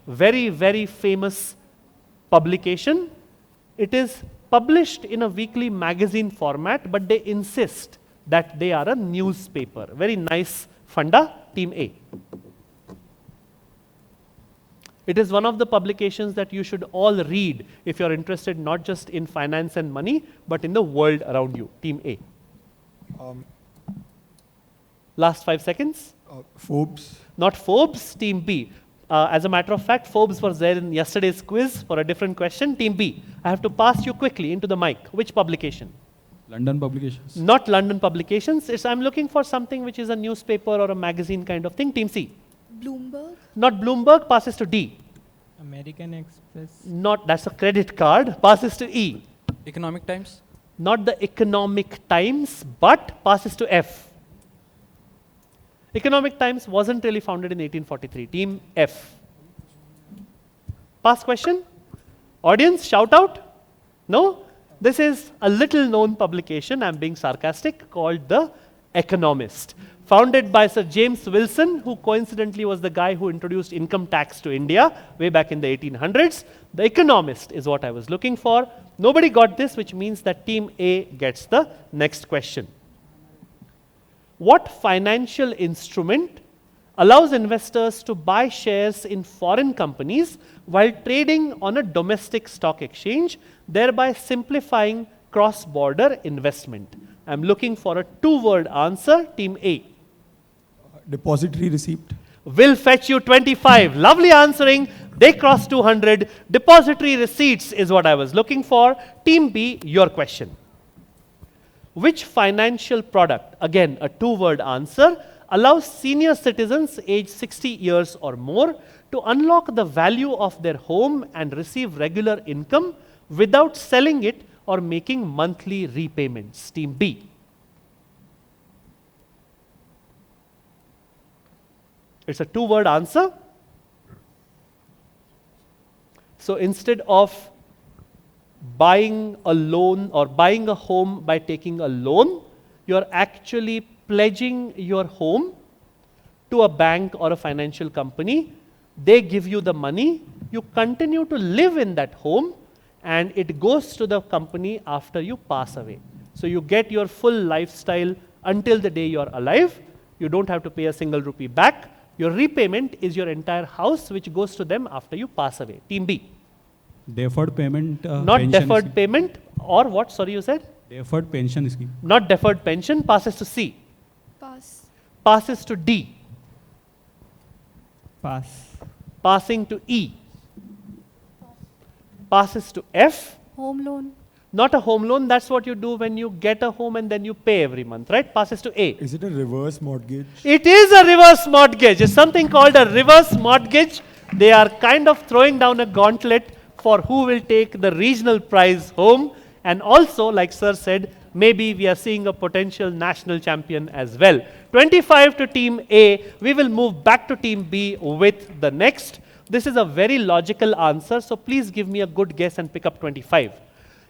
Very, very famous publication. It is published in a weekly magazine format, but they insist that they are a newspaper. Very nice funda, Team A. It is one of the publications that you should all read if you're interested not just in finance and money, but in the world around you. Team A. Last 5 seconds. Forbes. Not Forbes, Team B. As a matter of fact, Forbes was there in yesterday's quiz for a different question. Team B. I have to pass you quickly into the mic. Which publication? London publications. Not London publications. I'm looking for something which is a newspaper or a magazine kind of thing. Team C. Bloomberg. Not Bloomberg, passes to D. American Express. Not, that's a credit card, passes to E. Economic Times. Not the Economic Times, but passes to F. Economic Times wasn't really founded in 1843. Team F. Pass question? Audience, shout out? No? This is a little known publication, I'm being sarcastic, called The Economist. Founded by Sir James Wilson, who coincidentally was the guy who introduced income tax to India way back in the 1800s. The Economist is what I was looking for. Nobody got this, which means that Team A gets the next question. What financial instrument allows investors to buy shares in foreign companies while trading on a domestic stock exchange, thereby simplifying cross-border investment? I'm looking for a 2-word answer. Team A. Depository receipt. Will fetch you 25. Lovely answering. They crossed 200. Depository receipts is what I was looking for. Team B, your question. Which financial product, again a 2-word answer, allows senior citizens aged 60 years or more to unlock the value of their home and receive regular income without selling it or making monthly repayments? Team B. It's a 2-word answer. So instead of buying a loan or buying a home by taking a loan, you're actually pledging your home to a bank or a financial company. They give you the money, you continue to live in that home, and it goes to the company after you pass away. So you get your full lifestyle until the day you're alive. You don't have to pay a single rupee back. Your repayment is your entire house, which goes to them after you pass away. Team B. Deferred payment. Not pension deferred scheme. payment, or what? Sorry, you said? Deferred pension scheme. Not deferred pension, passes to C. Pass. Passes to D. Pass. Passing to E. Passes to F. Home loan. Not a home loan, that's what you do when you get a home and then you pay every month, right? Passes to A. Is it a reverse mortgage? It is a reverse mortgage. It's something called a reverse mortgage. They are kind of throwing down a gauntlet for who will take the regional prize home. And also, like Sir said, maybe we are seeing a potential national champion as well. 25 to Team A. We will move back to Team B with the next. This is a very logical answer, so please give me a good guess and pick up 25.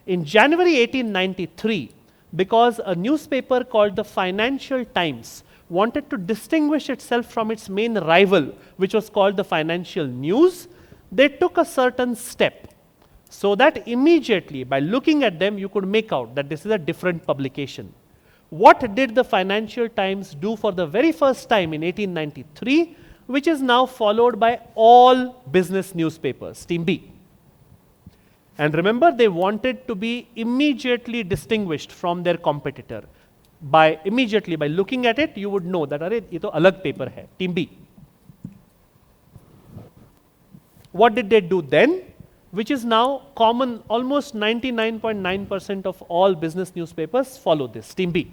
In January 1893, because a newspaper called the Financial Times wanted to distinguish itself from its main rival, which was called the Financial News, they took a certain step so that immediately by looking at them you could make out that this is a different publication. What did the Financial Times do for the very first time in 1893, which is now followed by all business newspapers? Team B. And remember, they wanted to be immediately distinguished from their competitor. Immediately by looking at it, you would know that arey ye to alag paper hai. Team B. What did they do then? Which is now common, almost 99.9% of all business newspapers follow this. Team B.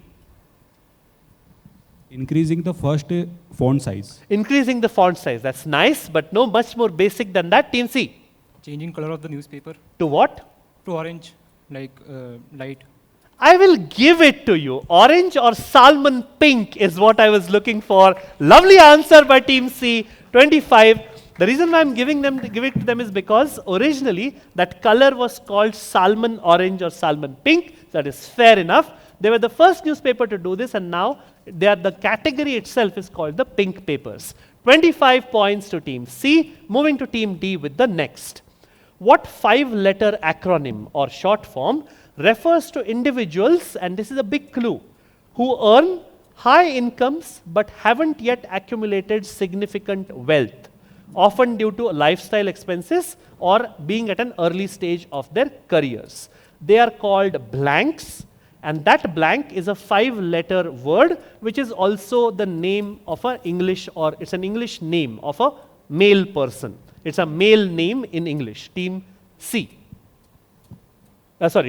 Increasing the first font size. Increasing the font size. That's nice, but no much more basic than that. Team C. Changing color of the newspaper To what? to orange, like light. I will give it to you. Orange or salmon pink is what I was looking for. Lovely answer by Team C. 25. The reason why I'm giving it to them is because originally that color was called salmon orange or salmon pink. That is fair enough. They were the first newspaper to do this, and now the category itself is called the pink papers. 25 points to team C, moving to team D with the next. What 5-letter acronym or short form refers to individuals, and this is a big clue, who earn high incomes but haven't yet accumulated significant wealth, often due to lifestyle expenses or being at an early stage of their careers. They are called blanks, and that blank is a 5-letter word which is also the name of an English, or it's an English name of a male person. It's a male name in English. Team C.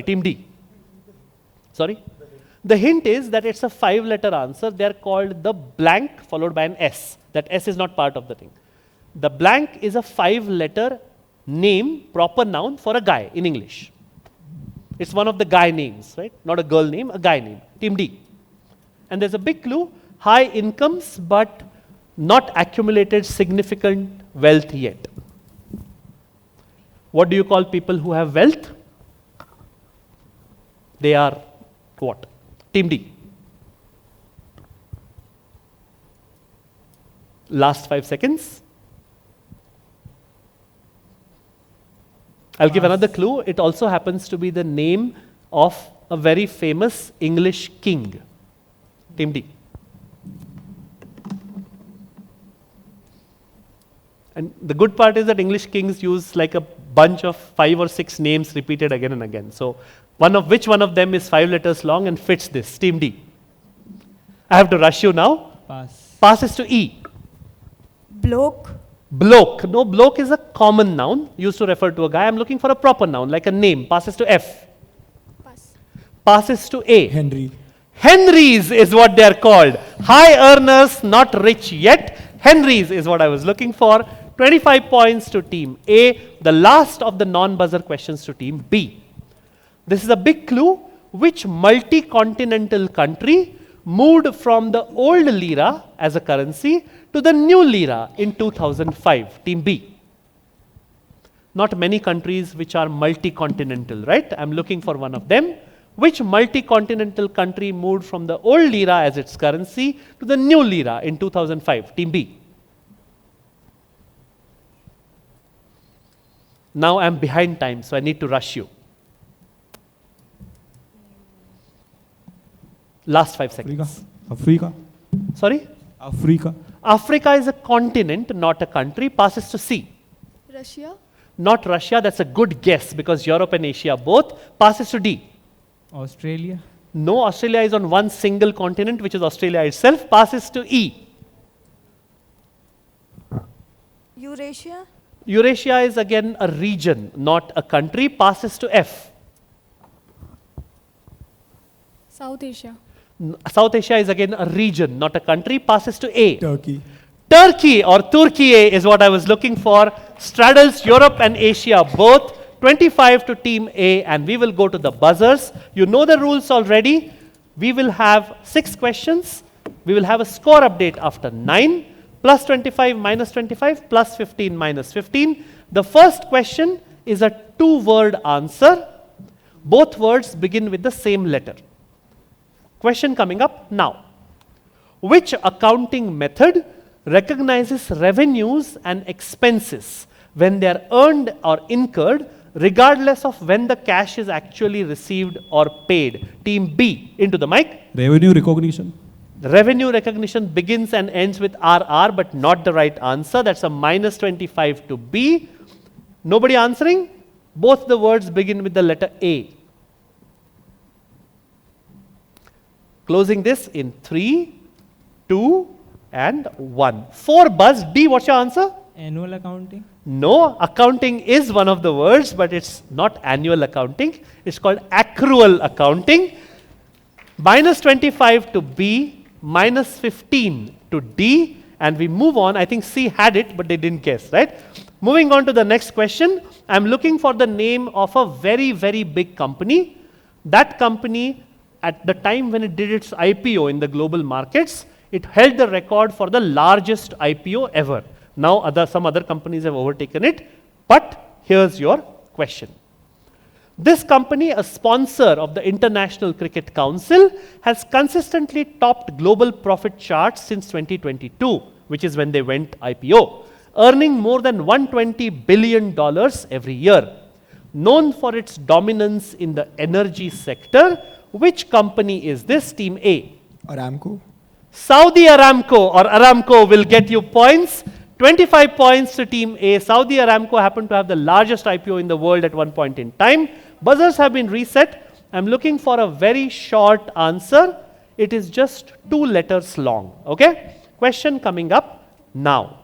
Team D. Sorry? The hint is that it's a 5-letter answer. They are called the blank followed by an S. That S is not part of the thing. The blank is a 5-letter name, proper noun for a guy in English. It's one of the guy names, right? Not a girl name, a guy name. Team D. And there's a big clue, high incomes but not accumulated significant wealth yet. What do you call people who have wealth? They are what? Team D. Last 5 seconds. I'll give another clue. It also happens to be the name of a very famous English king. Team D. And the good part is that English kings use like a bunch of 5 or 6 names repeated again and again. So which one of them is 5 letters long and fits this? Team D. I have to rush you now. Pass. Passes to E. Bloke. Bloke. No, bloke is a common noun used to refer to a guy. I'm looking for a proper noun like a name. Passes to F. Pass. Passes to A. Henry. Henrys is what they are called. High earners, not rich yet. Henrys is what I was looking for. 25 points to team A. The last of the non-buzzer questions to team B. This is a big clue. Which multi-continental country moved from the old lira as a currency to the new lira in 2005? Team B. Not many countries which are multi-continental, right? I'm looking for one of them. Which multi-continental country moved from the old lira as its currency to the new lira in 2005? Team B. Now I'm behind time, so I need to rush you. Last 5 seconds. Africa. Sorry? Africa. Africa is a continent, not a country. Passes to C. Russia, Not Russia, that's a good guess because Europe and Asia both. Passes to D. Australia. No, Australia is on one single continent, which is Australia itself. Passes to E. Eurasia. Eurasia is again a region, not a country. Passes to F. South Asia, South Asia is again a region, not a country. Passes to A. Turkey. Turkey or Turkiye is what I was looking for. Straddles Europe and Asia both. 25 to team A, and we will go to the buzzers. You know the rules already. We will have 6 questions. We will have a score update after 9. Plus 25 minus 25 plus 15 minus 15. The first question is a 2-word answer. Both words begin with the same letter. Question coming up now. Which accounting method recognizes revenues and expenses when they are earned or incurred regardless of when the cash is actually received or paid? Team B, into the mic. Revenue recognition. Revenue recognition begins and ends with RR, but not the right answer. That's a minus 25 to B. Nobody answering? Both the words begin with the letter A. Closing this in 3, 2, and 1. 4 buzz. D, what's your answer? Annual accounting. No, accounting is one of the words, but it's not annual accounting. It's called accrual accounting. Minus 25 to B, minus 15 to D, and we move on. I think C had it, but they didn't guess, right? Moving on to the next question. I'm looking for the name of a very, very big company. That company, at the time when it did its IPO in the global markets, it held the record for the largest IPO ever. Now some other companies have overtaken it, but here's your question. This company, a sponsor of the International Cricket Council, has consistently topped global profit charts since 2022, which is when they went IPO, earning more than $120 billion every year. Known for its dominance in the energy sector, which company is this? Team A. Aramco. Saudi Aramco or Aramco will get you points. 25 points to Team A. Saudi Aramco happened to have the largest IPO in the world at one point in time. Buzzers have been reset. I'm looking for a very short answer. It is just 2 letters long. Okay? Question coming up now.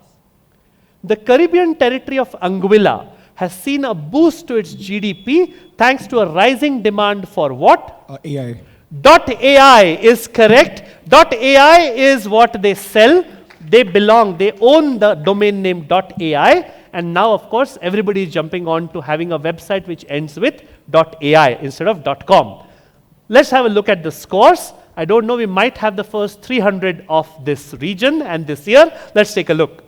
The Caribbean territory of Anguilla has seen a boost to its GDP thanks to a rising demand for what? AI. .ai is correct. .ai is what they sell. They own the domain name .ai, and now of course everybody is jumping on to having a website which ends with .ai instead of .com. Let's have a look at the scores. I don't know, we might have the first 300 of this region and this year. Let's take a look.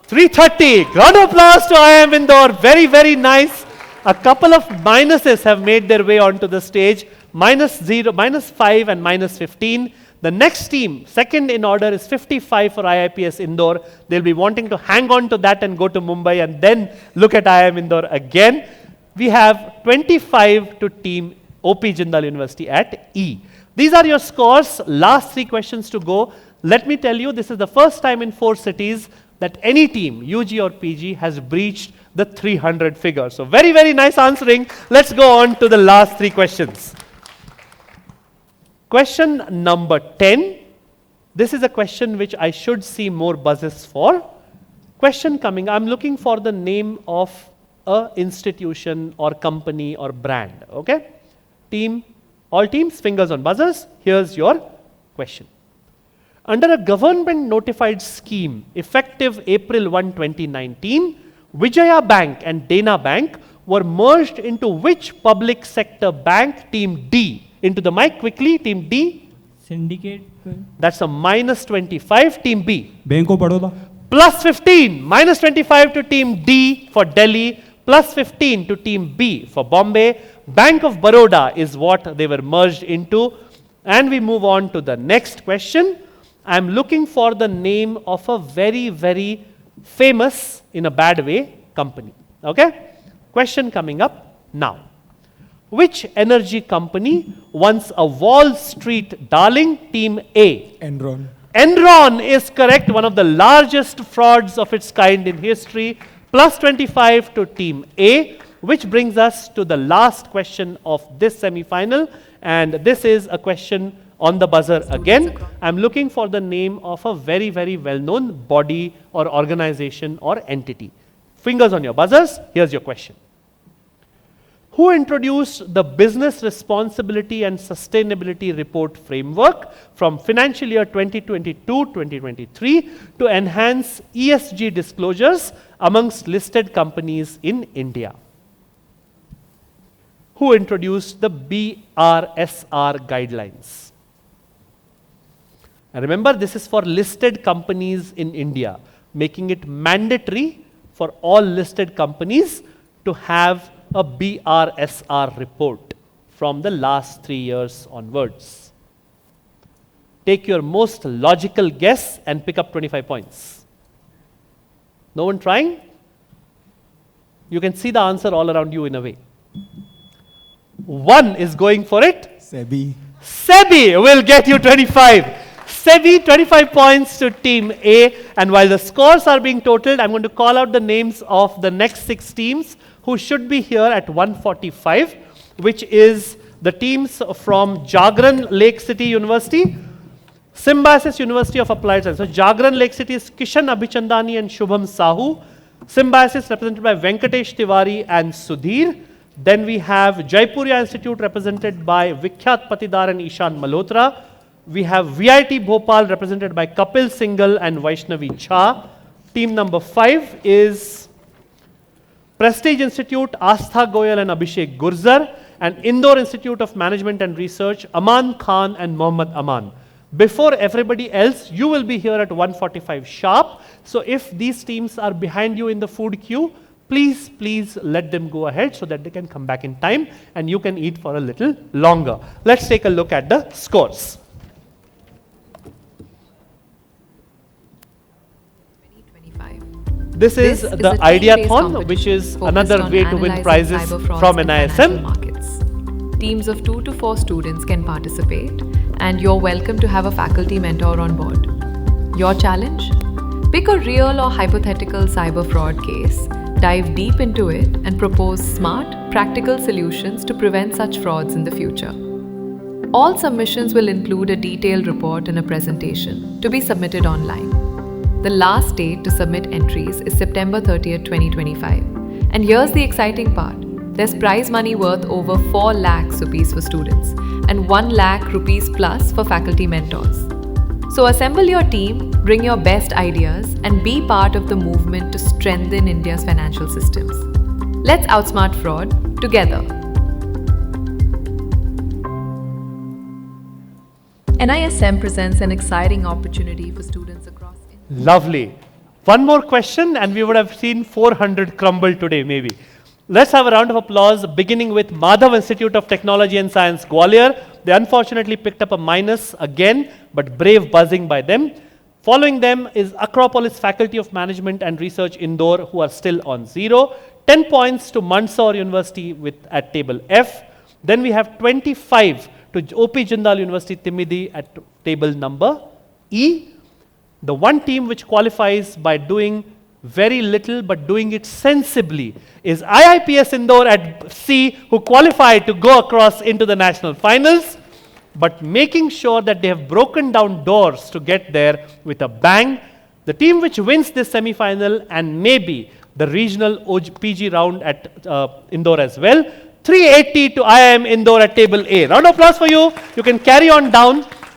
$330. Round of applause to IIM Indore. Very, very nice. A couple of minuses have made their way onto the stage. -0, -5 and -15. The next team, second in order, is 55 for IIPS Indore. They'll be wanting to hang on to that and go to Mumbai and then look at IIM Indore again. We have 25 to team OP Jindal University at E. These are your scores. Last 3 questions to go. Let me tell you, this is the first time in 4 cities that any team, UG or PG, has breached the 300 figure. So very, very nice answering. Let's go on to the last 3 questions. Question number 10. This is a question which I should see more buzzes for. Question coming, I'm looking for the name of a institution or company or brand. Okay? Team, all teams, fingers on buzzers. Here's your question. Under a government notified scheme effective April 1, 2019, Vijaya Bank and Dena Bank were merged into which public sector bank? Team D. Into the mic quickly, Team D. Syndicate. That's a -25, Team B. Bank of Baroda. +15, -25 to Team D for Delhi, +15 to Team B for Bombay. Bank of Baroda is what they were merged into. And we move on to the next question. I'm looking for the name of a very, very famous, in a bad way, company. Okay? Question coming up now. Which energy company, once a Wall Street darling? Team A. Enron. Enron is correct, one of the largest frauds of its kind in history. +25 to Team A, which brings us to the last question of this semi-final. And this is a question on the buzzer again. I'm looking for the name of a very, very well-known body or organization or entity. Fingers on your buzzers. Here's your question. Who introduced the Business Responsibility and Sustainability Report Framework from financial year 2022-2023 to enhance ESG disclosures amongst listed companies in India? Who introduced the BRSR guidelines? And remember, this is for listed companies in India, making it mandatory for all listed companies to have a BRSR report from the last 3 years onwards. Take your most logical guess and pick up 25 points. No one trying? You can see the answer all around you in a way. One is going for it. SEBI. SEBI will get you 25. SEBI, 25 points to Team A. And while the scores are being totaled, I'm going to call out the names of the next 6 teams who should be here at 1:45, which is the teams from Jagran Lake City University, Symbiosis University of Applied Science. So Jagran Lake City is Kishan Abhichandani and Shubham Sahu. Symbiosis represented by Venkatesh Tiwari and Sudhir. Then we have Jaipuria Institute represented by Vikhyat Patidar and Ishan Malhotra. We have VIT Bhopal represented by Kapil Singhal and Vaishnavi Jha. Team number 5 is Prestige Institute, Astha Goyal and Abhishek Gurzar, and Indore Institute of Management and Research, Aman Khan and Mohammad Aman. Before everybody else, you will be here at 1:45 sharp. So if these teams are behind you in the food queue, please let them go ahead so that they can come back in time and you can eat for a little longer. Let's take a look at the scores. This is the Ideathon, which is another way to win prizes from NISM. Teams of 2 to 4 students can participate, and you're welcome to have a faculty mentor on board. Your challenge? Pick a real or hypothetical cyber fraud case, dive deep into it, and propose smart, practical solutions to prevent such frauds in the future. All submissions will include a detailed report and a presentation to be submitted online. The last date to submit entries is September 30th, 2025. And here's the exciting part. There's prize money worth over 4 lakhs rupees for students and 1 lakh rupees plus for faculty mentors. So assemble your team, bring your best ideas, and be part of the movement to strengthen India's financial systems. Let's outsmart fraud together. NISM presents an exciting opportunity for students across India. Lovely. One more question and we would have seen 400 crumble today maybe. Let's have a round of applause beginning with Madhav Institute of Technology and Science, Gwalior. They unfortunately picked up a minus again, but brave buzzing by them. Following them is Acropolis Faculty of Management and Research, Indore, who are still on 0. 10 points to Mandsaur University at table F. Then we have 25 to OP Jindal University, Timidi at table number E. The one team which qualifies by doing very little but doing it sensibly is IIPS Indore at C, who qualified to go across into the national finals, but making sure that they have broken down doors to get there with a bang. The team which wins this semi-final and maybe the regional PG round at Indore as well. 380 to IIM Indore at table A. Round of applause for you. You can carry on down.